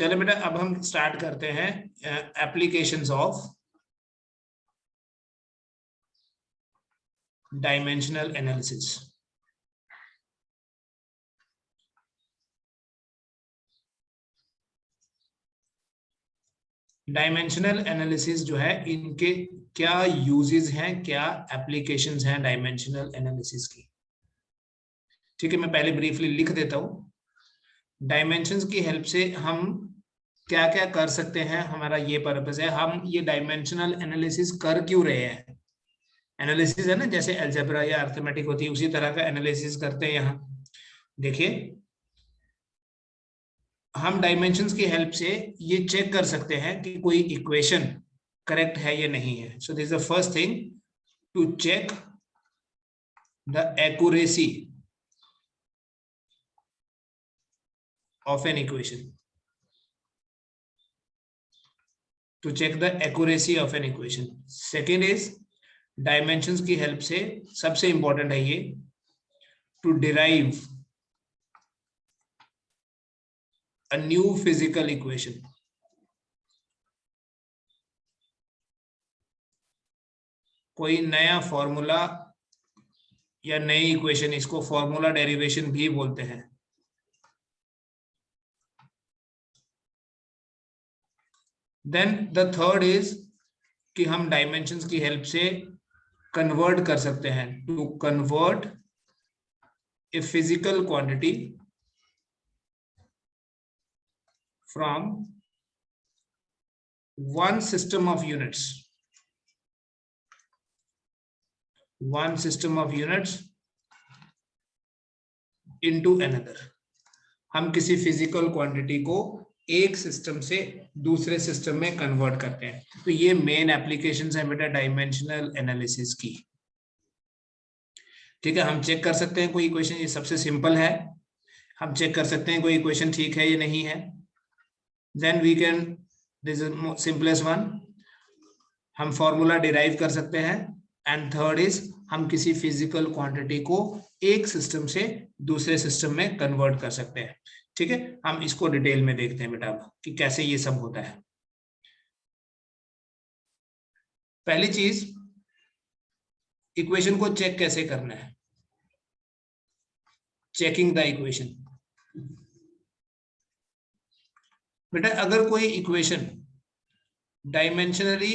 चलो बेटा, अब हम स्टार्ट करते हैं applications of dimensional analysis. Dimensional analysis जो है, इनके क्या यूजेस हैं, क्या एप्लीकेशंस हैं डायमेंशनल एनालिसिस की। ठीक है, मैं पहले ब्रीफली लिख देता हूं। डायमेंशंस की हेल्प से हम क्या क्या कर सकते हैं, हमारा ये पर्पस है। हम ये डायमेंशनल एनालिसिस कर क्यों रहे हैं। एनालिसिस है ना, जैसे अलजेब्रा या अर्थमेटिक होती है, उसी तरह का एनालिसिस करते हैं यहाँ। देखिए, हम डायमेंशंस की हेल्प से ये चेक कर सकते हैं कि कोई इक्वेशन करेक्ट है या नहीं है। So this is the first thing to check the accuracy of an equation. To check the accuracy of an equation. Second is dimensions की हेल्प से सबसे इंपॉर्टेंट है ये, to derive a new physical equation. कोई नया formula या नई equation, इसको फॉर्मूला डेरिवेशन भी बोलते हैं। देन द थर्ड इज कि हम डायमेंशंस की हेल्प से कन्वर्ट कर सकते हैं, to convert a physical quantity from one system of units into another. हम किसी फिजिकल क्वांटिटी को एक सिस्टम से दूसरे सिस्टम में कन्वर्ट करते हैं। तो ये मेन एप्लीकेशंस है बेटा डायमेंशनल एनालिसिस की। ठीक है, हम चेक कर सकते हैं कोई इक्वेशन, ये सबसे सिंपल है। हम चेक कर सकते हैं कोई इक्वेशन ठीक है या नहीं है। Then we can, this is simplest one, हम फॉर्मूला डिराइव कर सकते हैं। एंड थर्ड इज, हम किसी फिजिकल क्वांटिटी को एक सिस्टम से दूसरे सिस्टम में कन्वर्ट कर सकते हैं। ठीक है, हम इसको डिटेल में देखते हैं बेटा कि कैसे ये सब होता है। पहली चीज, इक्वेशन को चेक कैसे करना है। Checking the equation. बेटा, अगर कोई इक्वेशन डायमेंशनली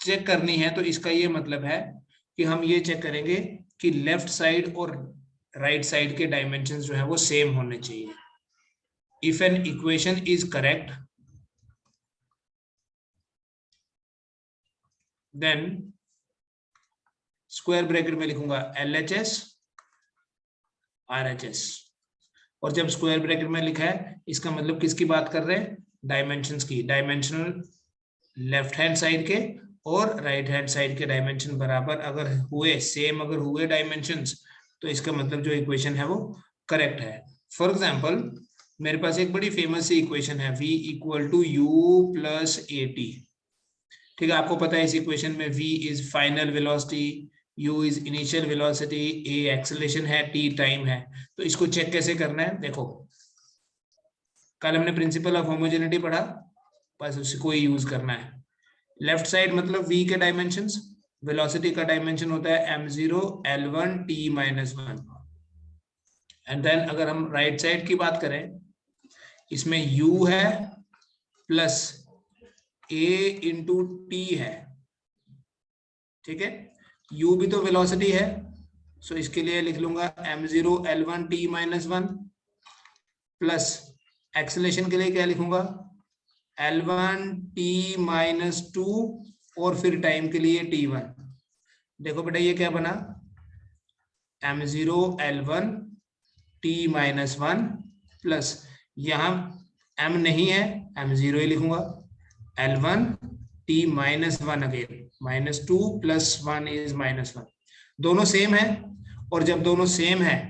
चेक करनी है तो इसका ये मतलब है कि हम ये चेक करेंगे कि लेफ्ट साइड और राइट साइड के डायमेंशंस जो है वो सेम होने चाहिए। If an equation is correct, then square bracket में लिखूंगा LHS RHS। और जब स्क्वायर ब्रैकेट में लिखा है, इसका मतलब किसकी बात कर रहे हैं, डायमेंशंस की। डायमेंशनल लेफ्ट हैंड साइड के और राइट हैंड साइड के डायमेंशन बराबर अगर हुए, सेम अगर हुए डायमेंशंस, तो इसका मतलब जो इक्वेशन है वो करेक्ट है। फॉर एग्जांपल, मेरे पास एक बड़ी फेमस सी इक्वेशन है, v equal to u plus AT। ठीक है, आपको पता है इस इक्वेशन में v is final velocity, u is initial velocity, a acceleration है, t टाइम है। तो इसको चेक कैसे करना है, देखो कल हमने प्रिंसिपल ऑफ होमोजेनिटी पढ़ा, बस उसको ही यूज करना है। लेफ्ट साइड मतलब v के डायमेंशंस, वेलोसिटी का डायमेंशन होता है m0 L1 t-1। And then अगर हम राइट साइड की बात करें, इसमें u है प्लस a इंटू t है। ठीक है, u भी तो वेलोसिटी है, सो इसके लिए लिख लूंगा m0 L1 t-1 plus acceleration के लिए क्या लिखूंगा, L1 t-2 और फिर टाइम के लिए t1। देखो बेटा ये क्या बना, m0 L1 t-1 प्लस, यहाँ m नहीं है, m0 ही लिखूंगा, L1 t-1 again, -2 plus 1 is -1। दोनों सेम है, और जब दोनों सेम है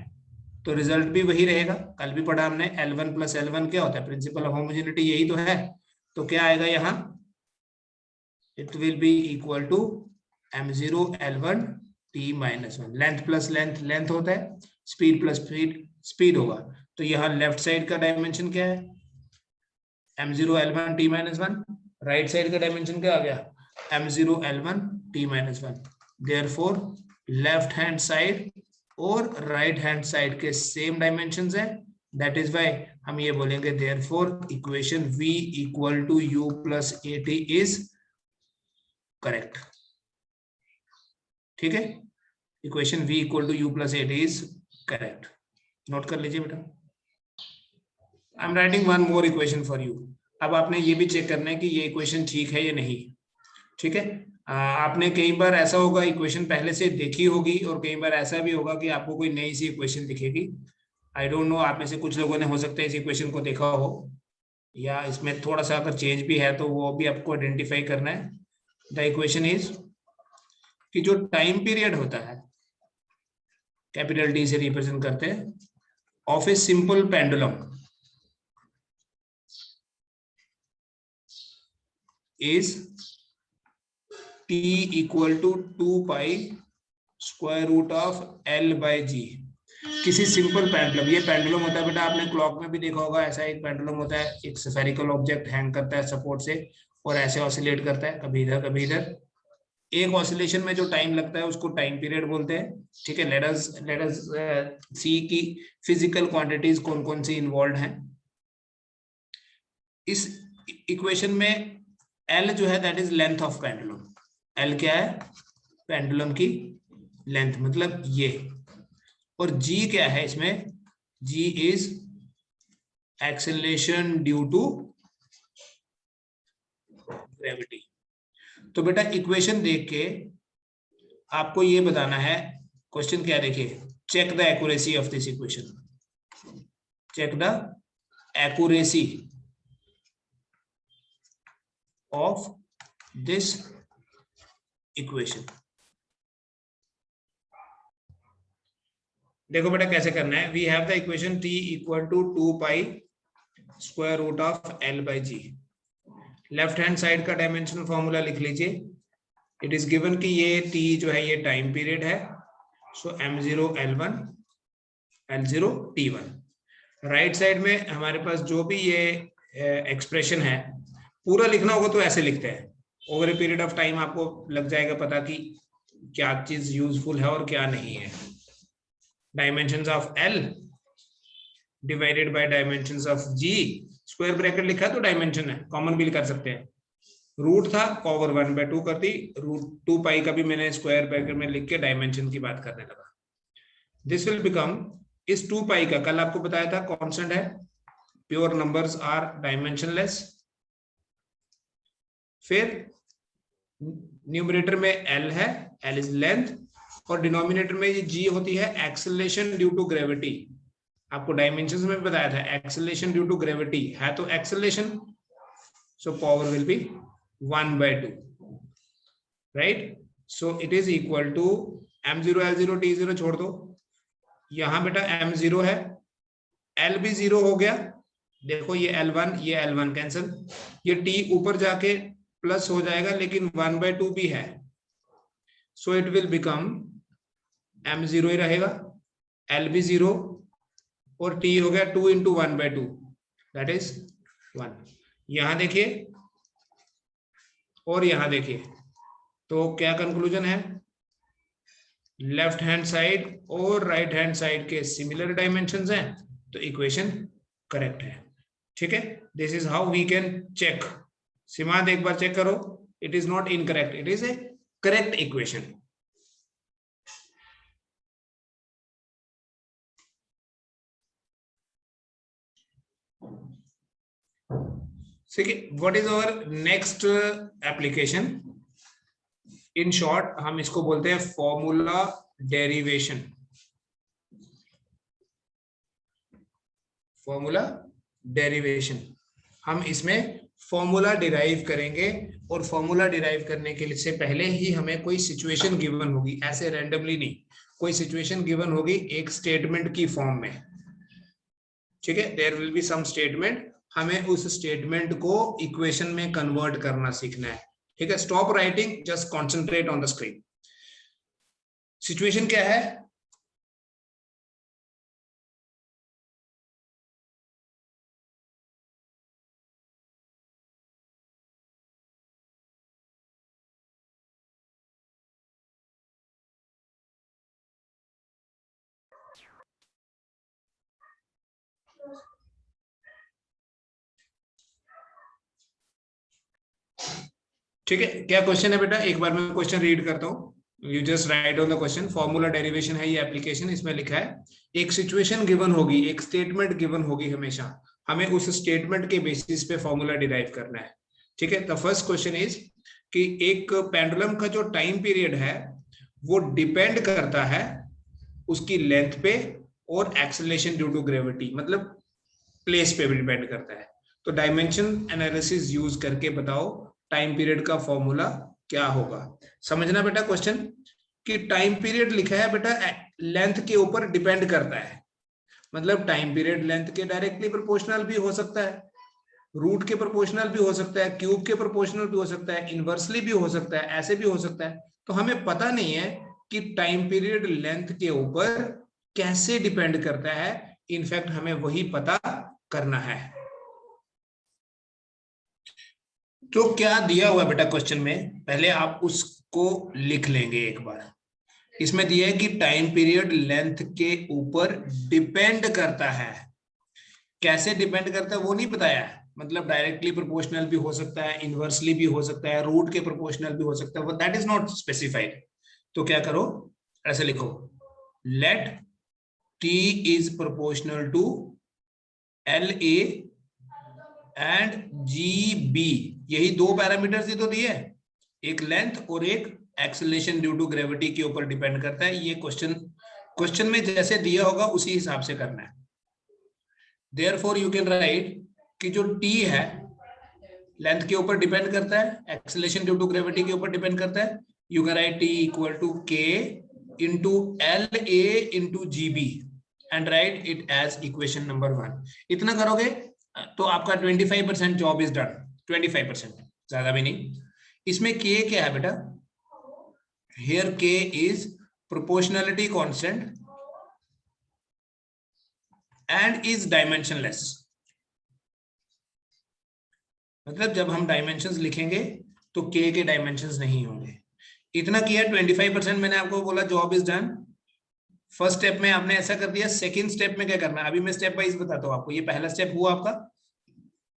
तो रिजल्ट भी वही रहेगा। कल भी पढ़ा हमने, L1 प्लस L1 क्या होता है, प्रिंसिपल ऑफ होमोजेनिटी यही तो है। तो क्या आएगा यहाँ, it will be equal to m0 L1 t-1। Length plus length length होता है, स्पीड प्लस स्पीड स्पीड होगा। तो यहाँ लेफ्ट साइड का डायमेंशन क्या है, m0 l1 t-1, right side का डायमेंशन क्या आ गया, m0 l1 t-1। Therefore left hand side और राइट हैंड साइड के सेम डायमेंशंस है, दैट इज व्हाई हम ये बोलेंगे therefore equation v equal to u plus at is correct. ठीक है, equation v equal to u plus at is correct. Note कर लीजिए बेटा। I am writing one more equation for you. अब आपने ये भी चेक करना है कि ये इक्वेशन ठीक है या नहीं। ठीक है, आपने कई बार ऐसा होगा इक्वेशन पहले से देखी होगी और कई बार ऐसा भी होगा कि आपको कोई नई सी इक्वेशन दिखेगी। आई डोंट नो, आप में से कुछ लोगों ने हो सकता है इस इक्वेशन को देखा हो, या इसमें थोड़ा सा अगर चेंज भी है तो वो भी आपको आइडेंटिफाई करना है। द इक्वेशन इज कि जो टाइम पीरियड होता है, कैपिटल डी से रिप्रेजेंट करते हैं, of a simple pendulum is t equal to 2 pi square root of l by g। किसी सिंपल पेंडुलम, ये पेंडुलम होता है बेटा, आपने क्लॉक में भी देखा होगा, ऐसा एक पेंडुलम होता है, एक स्फेरिकल ऑब्जेक्ट हैंग करता है सपोर्ट से और ऐसे ऑसिलेट करता है, कभी इधर कभी इधर। एक ऑसिलेशन में जो टाइम लगता है उसको टाइम पीरियड बोलते हैं। ठीक है, लेट अस सी की फिजिकल क्वांटिटीज कौन कौन सी इन्वॉल्व हैं इस इक्वेशन में। L जो है that is length of pendulum. L क्या है, पेंडुलम की लेंथ, मतलब ये। और G क्या है इसमें, G is acceleration due to gravity. तो बेटा इक्वेशन देख के आपको ये बताना है, क्वेश्चन क्या देखिए, check the accuracy of this equation, check the accuracy of this equation. देखो बेटा कैसे करना है, we have the equation t equal to 2 pi square root of l by G. Left hand side का डायमेंशनल फॉर्मूला लिख लीजिए। It is given कि ये t जो है ये टाइम पीरियड है, सो m0 l1 l0 t1। Right side में हमारे पास जो भी ये एक्सप्रेशन है, पूरा लिखना होगा तो ऐसे लिखते हैं, over a period of time आपको लग जाएगा पता कि क्या चीज यूजफुल है और क्या नहीं है। Dimensions of L divided by dimensions of G, square bracket लिखा तो डायमेंशन है, कॉमन भी कर सकते हैं। रूट था पावर 1/2 कर दी, रूट 2 पाई का भी मैंने स्क्वायर ब्रैकेट में लिख के डायमेंशन की बात करने लगा। दिस विल बिकम, इस 2 पाई का कल आपको बताया था कांस्टेंट है, प्योर नंबर्स आर डायमेंशनलेस। फिर न्यूमरेटर में L है, L इज लेंथ, और डिनोमिनेटर में ये G होती है एक्सेलरेशन ड्यू टू ग्रेविटी। आपको डायमेंशंस में भी बताया था, एक्सेलरेशन ड्यू टू ग्रेविटी है तो acceleration, so power will be 1/2, right. So it is equal to m0 l0 t0 छोड़ दो, यहां बेटा m0 है, l भी 0 हो गया, देखो ये l1 ये l1 कैंसिल, ये t ऊपर जाके प्लस हो जाएगा लेकिन 1/2 भी है, so it will become m0 ही रहेगा, l भी 0 और t हो गया 2 इंटू 1/2 दैट इज 1। यहां देखिए और यहां देखिए, तो क्या कंक्लूजन है, लेफ्ट हैंड साइड और राइट हैंड साइड के सिमिलर डायमेंशंस हैं तो इक्वेशन करेक्ट है। ठीक है, this is how we can check. Simant एक बार चेक करो, it is not incorrect, it is a correct equation. What is our next application, in short हम इसको बोलते हैं फॉर्मूला डेरिवेशन। फॉर्मूला डेरिवेशन, हम इसमें फॉर्मूला डिराइव करेंगे, और फॉर्मूला डिराइव करने के लिए से पहले ही हमें कोई सिचुएशन गिवन होगी, ऐसे रैंडमली नहीं, कोई सिचुएशन गिवन होगी एक स्टेटमेंट की फॉर्म में। ठीक है, there will be some statement, हमें उस स्टेटमेंट को इक्वेशन में कन्वर्ट करना सीखना है। ठीक है, stop writing, just concentrate on the screen. Situation क्या है, ठीक है, क्या क्वेश्चन है बेटा? एक बार मैं क्वेश्चन रीड करता हूँ, you just right on the question. Formula derivation है ये एप्लीकेशन, इसमें लिखा है एक सिचुएशन गिवन होगी, एक स्टेटमेंट गिवन होगी, हमेशा हमें उस स्टेटमेंट के बेसिस पे फॉर्मूला डिराइव करना है। ठीक है, द फर्स्ट क्वेश्चन इज कि एक पेंडुलम का जो टाइम पीरियड है वो डिपेंड करता है उसकी लेंथ पे और एक्सेलरेशन ड्यू टू ग्रेविटी, मतलब प्लेस पे भी डिपेंड करता है। तो डायमेंशन एनालिसिस यूज करके बताओ टाइम पीरियड का फॉर्मूला क्या होगा। समझना बेटा क्वेश्चन कि टाइम पीरियड लिखा है बेटा लेंथ के ऊपर डिपेंड करता है, मतलब टाइम पीरियड लेंथ के डायरेक्टली प्रोपोर्शनल भी हो सकता है, रूट के प्रोपोर्शनल भी हो सकता है, क्यूब के प्रोपोर्शनल भी हो सकता है, इनवर्सली भी हो सकता है, ऐसे भी हो सकता है। तो हमें पता नहीं है कि टाइम पीरियड लेंथ के ऊपर कैसे डिपेंड करता है, इनफैक्ट हमें वही पता करना है। तो क्या दिया हुआ बेटा क्वेश्चन में, पहले आप उसको लिख लेंगे एक बार। इसमें दिया है कि टाइम पीरियड लेंथ के ऊपर डिपेंड करता है। कैसे डिपेंड करता है वो नहीं बताया है, मतलब डायरेक्टली प्रोपोर्शनल भी हो सकता है, इनवर्सली भी हो सकता है, रूट के प्रोपोर्शनल भी हो सकता है, दैट इज नॉट स्पेसिफाइड। तो क्या करो, ऐसे लिखो, let T is proportional to L A and G B. यही दो पैरामीटर्स ही तो दिए, एक लेंथ और एक एक्सेलरेशन ड्यू टू ग्रेविटी के ऊपर डिपेंड करता है। ये क्वेश्चन में जैसे दिया होगा उसी हिसाब से करना है। देयरफॉर यू कैन राइट कि जो टी है लेंथ के ऊपर डिपेंड करता है, एक्सेलरेशन ड्यू टू ग्रेविटी के ऊपर डिपेंड करता है। You can write T equal to K into L A into G B and write it as equation number 1। इतना करोगे तो आपका 25% जॉब इज डन, 25%, ज्यादा भी नहीं। इसमें के क्या है बेटा, हियर के is proportionality constant and is dimensionless. मतलब जब हम डायमेंशंस लिखेंगे तो के डायमेंशंस नहीं होंगे। इतना किया, 25% मैंने आपको बोला job is done. First step में आपने ऐसा कर दिया, सेकंड स्टेप में क्या करना है अभी मैं स्टेप वाइज बताता हूँ आपको। ये पहला स्टेप हुआ आपका,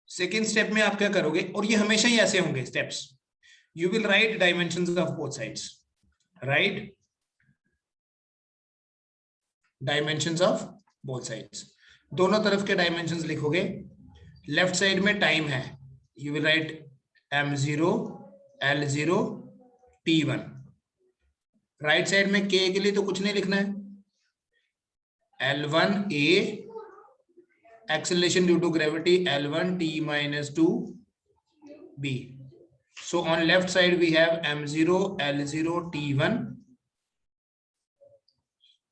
सेकंड स्टेप में आप क्या करोगे, और ये हमेशा ही ऐसे होंगे steps, you will write dimensions of both sides, right dimensions of both sides, दोनों तरफ के डायमेंशंस लिखोगे। लेफ्ट साइड में टाइम है, you will write m0 l0 t1। Right side में k के लिए तो कुछ नहीं लिखना है, L1 a acceleration due to gravity L1 t minus 2 b. So on left side we have m0 l0 t1,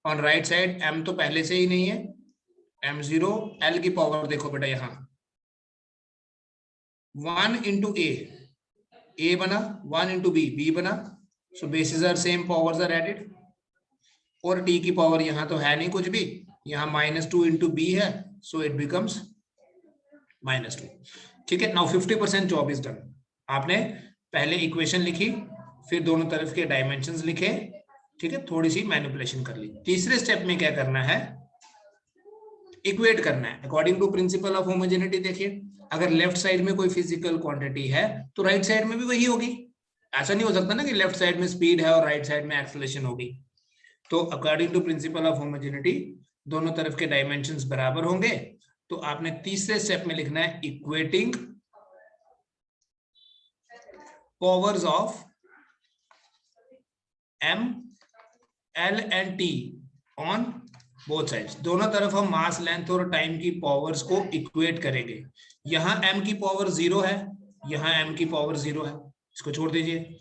on right side m तो पहले से ही नहीं है, m0 l की पावर देखो बेटा यहां 1 into a बना, 1 into b बना, so bases are same, powers are added, और t की पावर यहां तो है नहीं कुछ भी, यहां -2 into b है, so it becomes -2। ठीक है, नाउ 50% जॉब इज डन। आपने पहले इक्वेशन लिखी, फिर दोनों तरफ के डायमेंशंस लिखे, ठीक है, थोड़ी सी मैनिपुलेशन कर ली। तीसरे स्टेप में क्या करना है, इक्वेट करना है according to principle of homogeneity. देखिए अगर लेफ्ट साइड में कोई फिजिकल क्वांटिटी है तो राइट साइड में भी वही होगी। ऐसा नहीं हो सकता ना कि लेफ्ट साइड में स्पीड है और राइट साइड में एक्सेलरेशन होगी। तो according to principle of homogeneity दोनों तरफ के डायमेंशंस बराबर होंगे। तो आपने तीसरे स्टेप में लिखना है equating powers of m l and t on both sides. दोनों तरफ हम मास लेंथ और टाइम की पावर्स को इक्वेट करेंगे। यहां m की पावर 0 है, यहां m की पावर 0 है, इसको छोड़ दीजिए।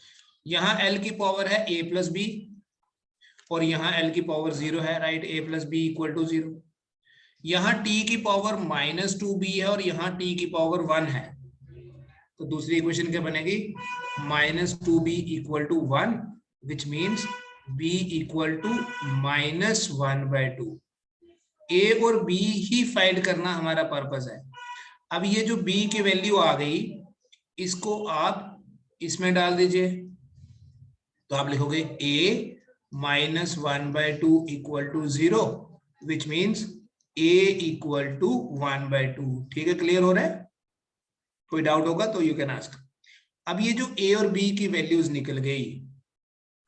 यहां l की पावर है a प्लस बी और यहाँ l की पावर 0 है, right, a plus B equal to 0। यहाँ t की पावर -2b है और यहाँ t की पावर 1 है, तो दूसरी इक्वेशन क्या बनेगी, -2b equal to 1 which means b equal to -1/2। a और b ही फाइंड करना हमारा पर्पस है। अब ये जो b की वैल्यू आ गई इसको आप इसमें डाल दीजिए, तो आप लिखोगे a -1/2 equal to 0 which means a equal to 1/2। ठीक है, क्लियर हो रहा है? कोई डाउट होगा तो यू कैन आस्क। अब ये जो a और b की वैल्यूज निकल गई,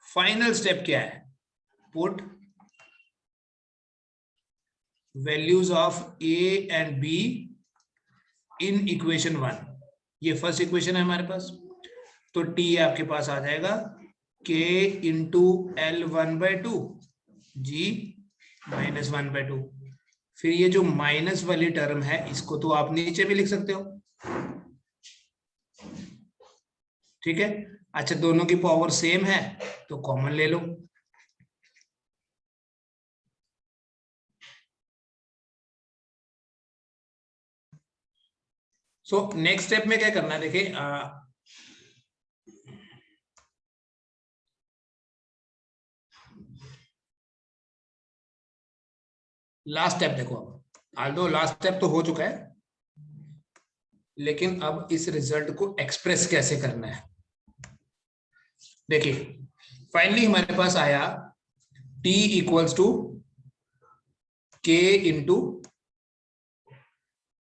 फाइनल स्टेप क्या है? Put values of a and b in equation 1। ये फर्स्ट इक्वेशन है हमारे पास, तो t आपके पास आ जाएगा k into L 1/2 g minus 1/2। फिर ये जो माइनस वाली टर्म है इसको तो आप नीचे भी लिख सकते हो। ठीक है, अच्छा दोनों की पावर सेम है तो कॉमन ले लो। सो नेक्स्ट स्टेप में क्या करना है, देखिए लास्ट स्टेप देखो। अब आल्दो लास्ट स्टेप तो हो चुका है, लेकिन अब इस रिजल्ट को एक्सप्रेस कैसे करना है। देखिए फाइनली हमारे पास आया t equals to k into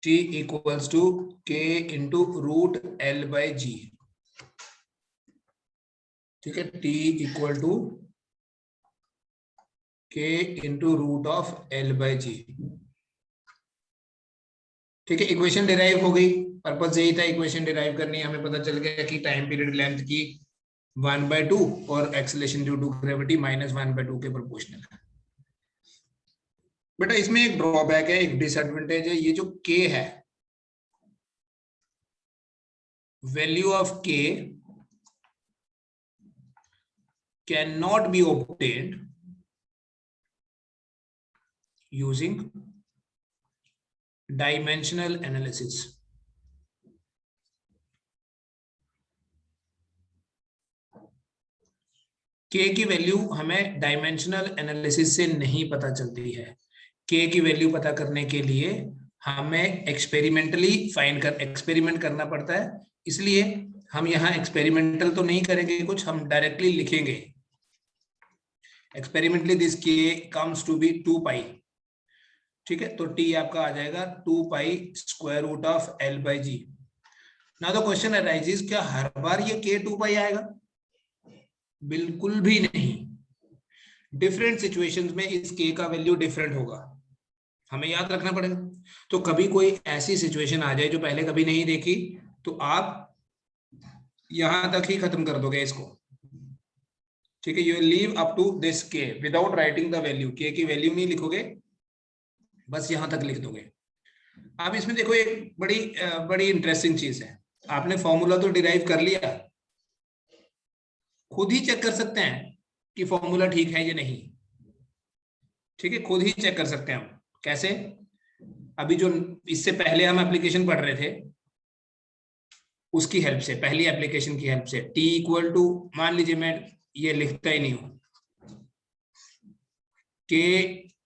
t equals to k into root L by G. ठीक है, t equal to k into root of L by G. ठीक है, इक्वेशन डिराइव हो गई। पर्पस यही था, इक्वेशन डिराइव करनी है। हमें पता चल गया कि टाइम पीरियड लेंथ की 1/2 और acceleration due to gravity minus 1/2 के प्रोपोर्शनल है। बेटा इसमें एक ड्रॉबैक है, एक डिसएडवांटेज है। ये जो k है, value of k can not be obtained using dimensional analysis। k की वैल्यू हमें डायमेंशनल एनालिसिस से नहीं पता चलती है। k की वैल्यू पता करने के लिए हमें एक्सपेरिमेंटली एक्सपेरिमेंट करना पड़ता है। इसलिए हम यहाँ एक्सपेरिमेंटल तो नहीं करेंगे कुछ, हम डायरेक्टली लिखेंगे। Experimentally this k comes to be 2 pi. ठीक है, तो t आपका आ जाएगा 2 pi square root of L by G. ना तो क्वेश्चन अराइजेस, क्या हर बार ये k 2 पाई आएगा? बिल्कुल भी नहीं। डिफरेंट सिचुएशंस में इस k का वैल्यू डिफरेंट होगा, हमें याद रखना पड़ेगा। तो कभी कोई ऐसी सिचुएशन आ जाए जो पहले कभी नहीं देखी, तो आप यहां तक ही खत्म कर दोगे इसको। ठीक है, you will leave up to this k without writing the value. k की वैल्यू नहीं लिखोगे, बस यहां तक लिख दोगे। अब इसमें देखो एक बड़ी इंटरेस्टिंग चीज है। आपने फॉर्मूला तो डिराइव कर लिया, खुद ही चेक कर सकते हैं कि फॉर्मूला ठीक है या नहीं। ठीक है, खुद ही चेक कर सकते हैं हम। कैसे? अभी जो इससे पहले हम एप्लीकेशन पढ़ रहे थे उसकी हेल्प से, पहली एप्लीकेशन की हेल्प से, t इक्वल टू, मान लीजिए मैं ये लिखता ही नहीं हूं, k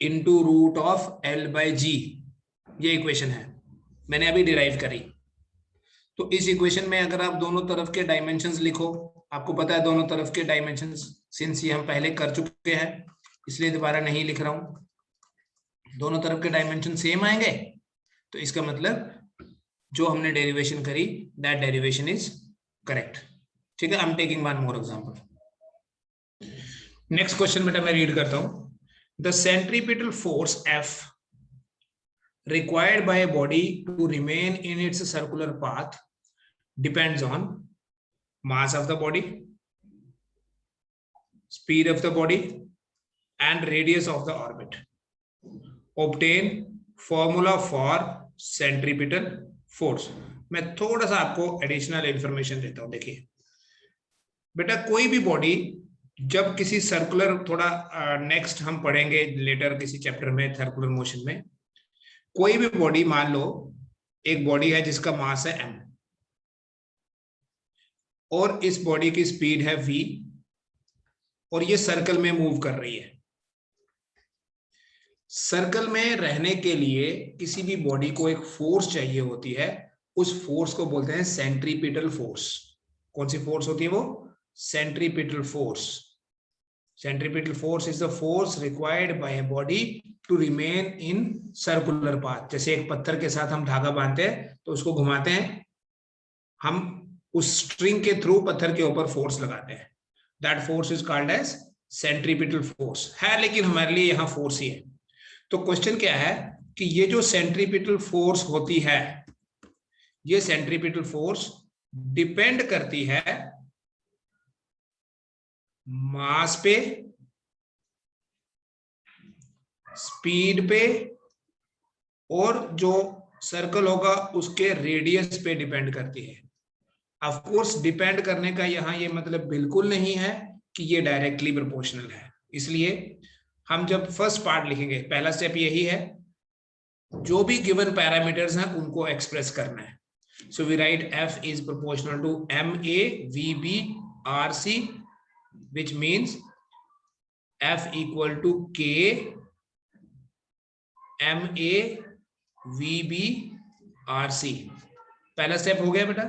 into root of L by G, ये इक्वेशन है, मैंने अभी डिराइव करी। तो इस इक्वेशन में अगर आप दोनों तरफ के डायमेंशंस लिखो, आपको पता है दोनों तरफ के डायमेंशंस, सिंस ये हम पहले कर चुके हैं इसलिए दोबारा नहीं लिख रहा हूं। दोनों तरफ के डायमेंशन सेम आएंगे, तो इसका मतलब जो हमने डेरिवेशन करी दैट डेरिवेशन इज करेक्ट। ठीक है, I am taking one more example. Next question बेटा मैं रीड करता हूं। The centripetal force F required by a body to remain in its circular path depends on mass of the body, speed of the body and radius of the orbit. Obtain formula for centripetal force। मैं थोड़ा सा आपको additional information देता हूं। देखिए बेटा, कोई भी बॉडी जब किसी सर्कुलर, थोड़ा नेक्स्ट हम पढ़ेंगे लेटर किसी चैप्टर में सर्कुलर मोशन में, कोई भी बॉडी, मान लो एक बॉडी है जिसका मास है m और इस बॉडी की स्पीड है v और ये सर्कल में मूव कर रही है। सर्कल में रहने के लिए किसी भी बॉडी को एक फोर्स चाहिए होती है, उस फोर्स को बोलते हैं सेंट्रीपिटल फोर्स। कौन सी फोर्स होती है वो? Centripetal force. Centripetal force is the force required by a body to remain in circular path. जैसे एक पत्थर के साथ हम धागा बांधते हैं तो उसको घुमाते हैं, हम उस स्ट्रिंग के थ्रू पत्थर के ऊपर फोर्स लगाते हैं, that force is called as centripetal force है। लेकिन हमारे लिए यहाँ फोर्स ही है। तो क्वेश्चन क्या है कि ये जो सेंट्रीपिटल फोर्स होती है, ये सेंट्रीपिटल फोर्स डिपेंड करती है मास पे, स्पीड पे, और जो सर्कल होगा उसके रेडियस पे डिपेंड करती है। ऑफ कोर्स डिपेंड करने का यहाँ ये मतलब बिल्कुल नहीं है कि ये डायरेक्टली प्रोपोर्शनल है। इसलिए हम जब फर्स्ट पार्ट लिखेंगे, पहला स्टेप यही है, जो भी गिवन पैरामीटर्स हैं उनको एक्सप्रेस करना है। So we write F is proportional to MA VB RC, which means F equal to K MA VB RC। पहला स्टेप हो गया बेटा।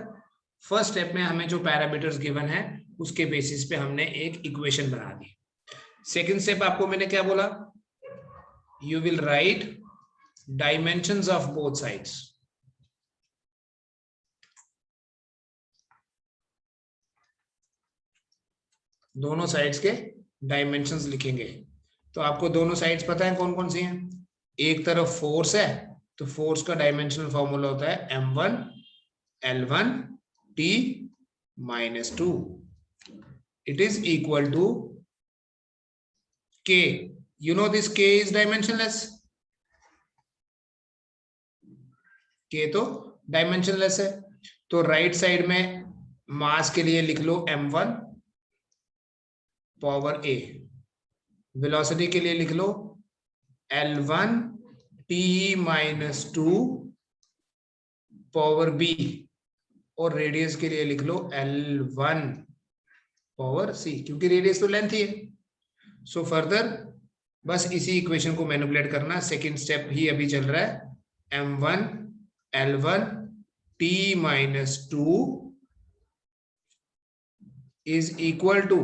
फर्स्ट स्टेप में हमें जो पैरामीटर्स गिवन है उसके बेसिस पे हमने एक इक्वेशन बना दी। सेकंड स्टेप आपको मैंने क्या बोला, you will write dimensions of both sides. दोनों साइड्स के डायमेंशंस लिखेंगे। तो आपको दोनों साइड्स पता है कौन कौन सी हैं। एक तरफ फोर्स है तो फोर्स का डायमेंशनल फॉर्मूला होता है M1 L1 T -2, it is equal to K। you know this K is dimensionless, K तो डायमेंशनलेस है। तो राइट साइड में मास के लिए लिख लो M1 पावर A, वेलोसिटी के लिए लिख लो L1 T -2 पावर B, और रेडियस के लिए लिख लो L1 पावर C, क्योंकि रेडियस तो लेंथ ही है। सो फर्दर बस इसी इक्वेशन को मैनिपुलेट करना। सेकंड स्टेप ही अभी चल रहा है। M1 L1 T -2 is equal to,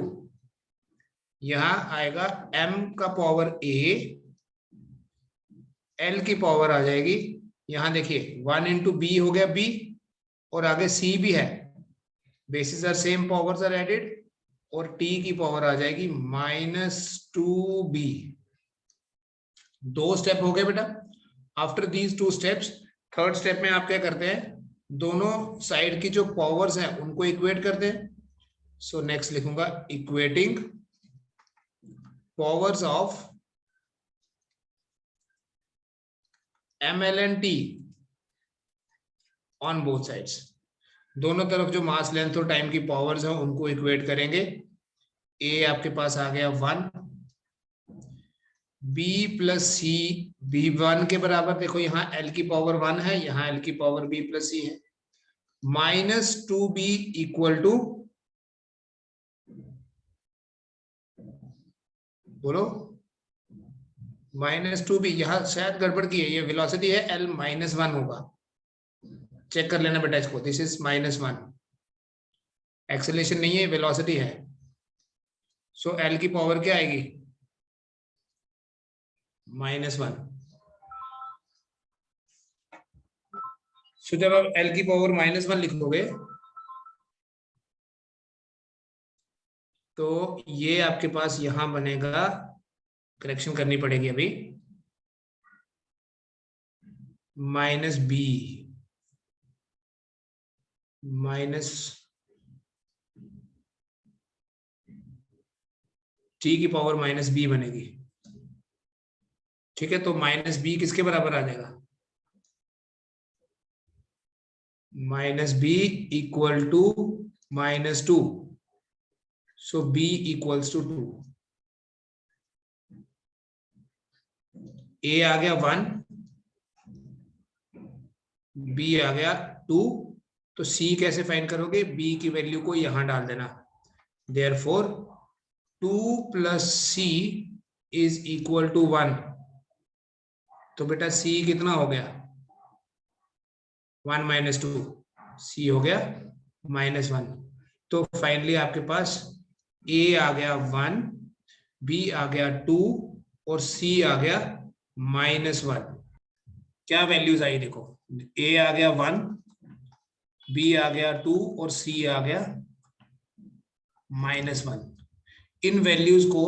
यहां आएगा M का पावर A, L की पावर आ जाएगी, यहां देखिए 1 into B हो गया B, और आगे C भी है, basis are same, powers are added, और T की पावर आ जाएगी -2B। दो स्टेप हो गए बेटा। After these two steps, third step में आप क्या करते हैं, दोनों साइड की जो पावर्स हैं उनको इक्वेट करते हैं। सो नेक्स्ट लिखूंगा equating powers of ML and T on both sides. दोनों तरफ जो मास लेंथ और टाइम की पावर्स हैं उनको इक्वेट करेंगे। A आपके पास आ गया 1, B प्लस C भी 1 के बराबर, देखो यहाँ L की पावर 1 है, यहाँ L की पावर B प्लस C है, -2B इक्वल टू, बोलो -2B। यहाँ शायद गड़बड़ की है, ये वेलोसिटी है, L -1 होगा, चेक कर लेना बेटा इसको। दिस इज -1, एक्सेलरेशन नहीं है, वेलोसिटी है। सो L की पावर क्या आएगी, -1। सो जब आप L की पावर -1 लिखोगे तो ये आपके पास यहां बनेगा, करेक्शन करनी पड़ेगी अभी, -B T की पावर -B बनेगी। ठीक है, तो -B किसके बराबर आ जाएगा, -B equal to -2, so B equals to 2। A आ गया 1, B आ गया 2, तो C कैसे फाइंड करोगे, B की वैल्यू को यहां डाल देना। Therefore 2 + C is equal to 1। तो बेटा C कितना हो गया, 1 - 2, C हो गया -1। तो फाइनली आपके पास A आ गया 1, बी आ गया 2 और सी आ गया -1। क्या वैल्यूज आई देखो, ए आ गया 1, बी आ गया 2 और सी आ गया -1। इन वैल्यूज को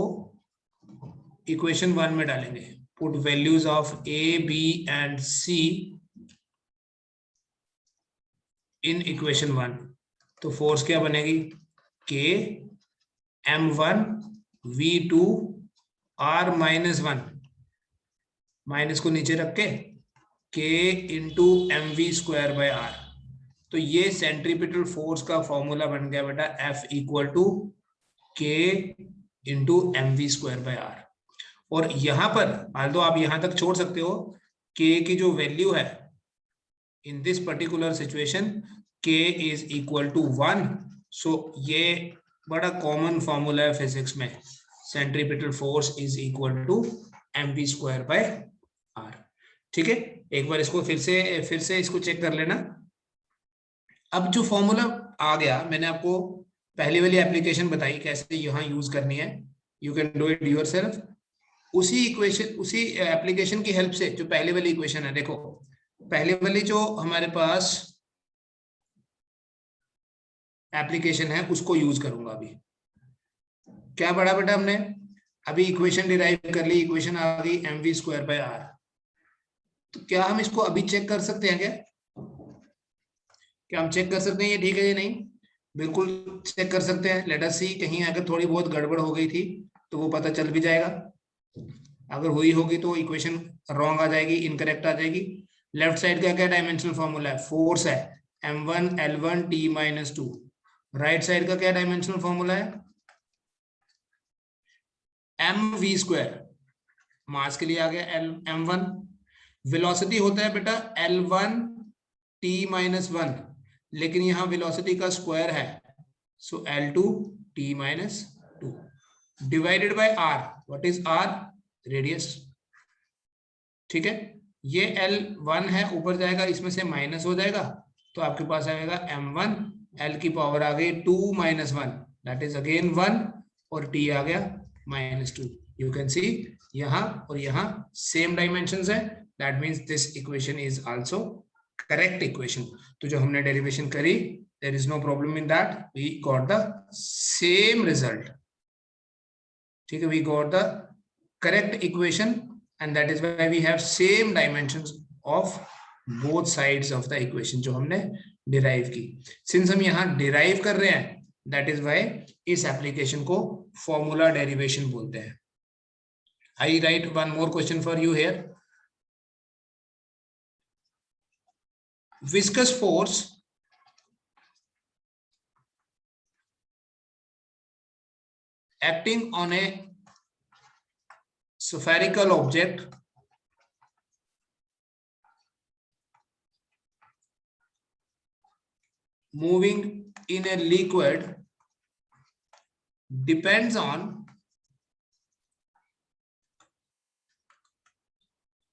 इक्वेशन 1 में डालेंगे। Put values of A B and C in equation 1। तो फोर्स क्या बनेगी, के m1 v2 r -1, माइनस को नीचे रख के k इंटू mv²/r। तो ये सेंट्रीपिटल फोर्स का फॉर्मूला बन गया बेटा, F equal to k into mv²/r। और यहां पर मान लो आप यहां तक छोड़ सकते हो, k की जो वैल्यू है in this particular situation k is equal to 1। So ये बड़ा कॉमन फॉर्मूला है फिजिक्स में, centripetal force is equal to mv²/r। ठीक है, एक बार इसको फिर से इसको चेक कर लेना। अब जो फॉर्मूला आ गया, मैंने आपको पहली वाली एप्लीकेशन बताई कैसे यहाँ यूज करनी है, you can do it yourself. उसी इक्वेशन, उसी एप्लीकेशन की हेल्प से जो पहले वाली इक्वेशन है, देखो पहले वाली जो हमारे पास एप्लीकेशन है उसको यूज करूंगा अभी। क्या पढ़ा बेटा हमने अभी, इक्वेशन डिराइव कर ली, इक्वेशन आ गई mv²/r। तो क्या हम इसको अभी चेक कर सकते हैं क्या हम चेक कर सकते हैं ये ठीक है या नहीं? बिल्कुल चेक कर सकते हैं। लेट अस सी, कहीं अगर थोड़ी बहुत गड़बड़ हो गई थी तो वो पता चल भी जाएगा। अगर हुई होगी तो इक्वेशन रॉन्ग आ जाएगी, इनकरेक्ट आ जाएगी। लेफ्ट साइड का क्या डायमेंशनल फॉर्मूला है, फोर्स है m1 L1 T-2। Right side का क्या डायमेंशनल फॉर्मूला है, mv², मास के लिए आ गया m1। वेलोसिटी होता है बेटा L1 T-1, लेकिन यहां वेलोसिटी का स्क्वायर है, सो L2 T-2 divided by r। What is r, radius. ठीक है, ये L1 है, ऊपर जाएगा इसमें से माइनस हो जाएगा, तो आपके पास आएगा m1, L की पावर आ गई 2 - 1, दैट इज अगेन 1, और T आ गया -2। यू कैन सी यहां और यहां सेम डायमेंशंस है, that means this equation is also correct equation. तो जो हमने डेरिवेशन करी, there is no problem in that, we got the same result. ठीक है, we got the correct equation and that is why we have same dimensions of both sides of the equation जो हमने derive की। since हम यहाँ derive कर रहे हैं, that is why इस application को formula derivation बोलते हैं। I write one more question for you here. Viscous force acting on a spherical object moving in a liquid depends on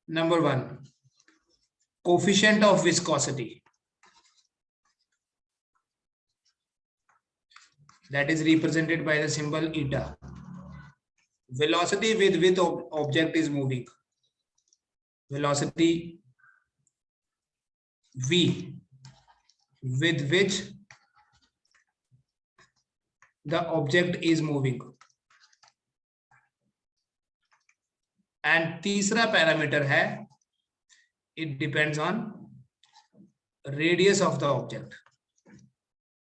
number 1, coefficient of viscosity, that is represented by the symbol eta. Velocity with which object is moving, velocity v with which the object is moving, and तीसरा parameter है, it depends on radius of the object,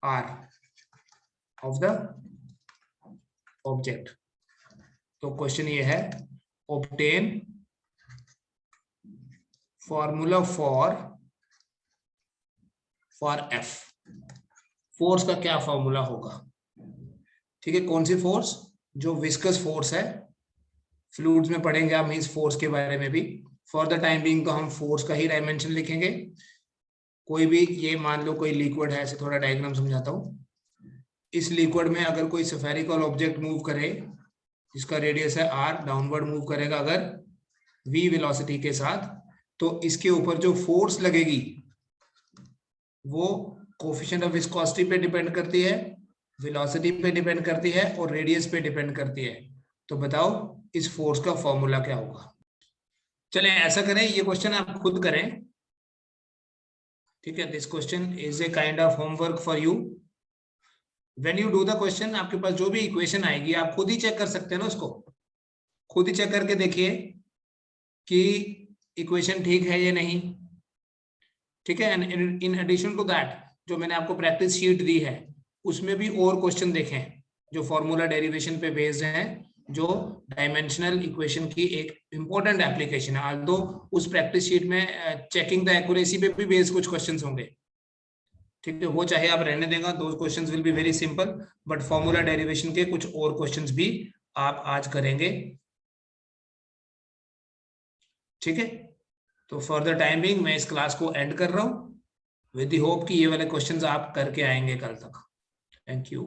r of the object। तो question ये है, obtain formula for F। Force का क्या formula होगा? ठीक है, कौन सी फोर्स, जो विस्कस फोर्स है, फ्लूइड्स में पढ़ेंगे आप मींस फोर्स के बारे में भी। फॉर द टाइम बीइंग तो हम फोर्स का ही डायमेंशन लिखेंगे। कोई भी, ये मान लो कोई लिक्विड है, ऐसे थोड़ा डायग्राम समझाता हूँ। इस लिक्विड में अगर कोई स्फेरिकल ऑब्जेक्ट मूव करे, जिसका रेडियस है r, डाउनवर्ड मूव करेगा अगर v वेलोसिटी के साथ, तो इसके ऊपर जो फोर्स लगेगी वो कोफिशिएंट ऑफ विस्कोसिटी पे डिपेंड करती है, वेलोसिटी पे डिपेंड करती है और रेडियस पे डिपेंड करती है। तो बताओ इस फोर्स का फॉर्मूला क्या होगा। चलें ऐसा करें, ये क्वेश्चन आप खुद करें, ठीक है। This question is a kind of homework for you. When you do the question, आपके पास जो भी इक्वेशन आएगी आप खुद ही चेक कर सकते हैं ना, उसको खुद ही चेक करके देखिए कि इक्वेशन ठीक है या नहीं, ठीक है। And in addition to that, जो मैंने आपको प्रैक्टिस शीट दी है उसमें भी और क्वेश्चन देखें जो फॉर्मूला डेरिवेशन पे बेस्ड हैं, जो डायमेंशनल इक्वेशन की एक इंपॉर्टेंट एप्लीकेशन है। आल्दो उस प्रैक्टिस शीट में चेकिंग द एक्यूरेसी पे भी बेस्ड कुछ क्वेश्चंस होंगे, ठीक है। वो चाहे आप रहने देगा, दो questions will be very simple, but formula derivation के कुछ और क्वेश्चंस भी आप आज करेंगे, ठीक है। तो फॉर द टाइम बिंग मैं इस क्लास को एंड कर रहा हूं विद द होप कि ये वाले क्वेश्चंस आप करके आएंगे कल तक। Thank you.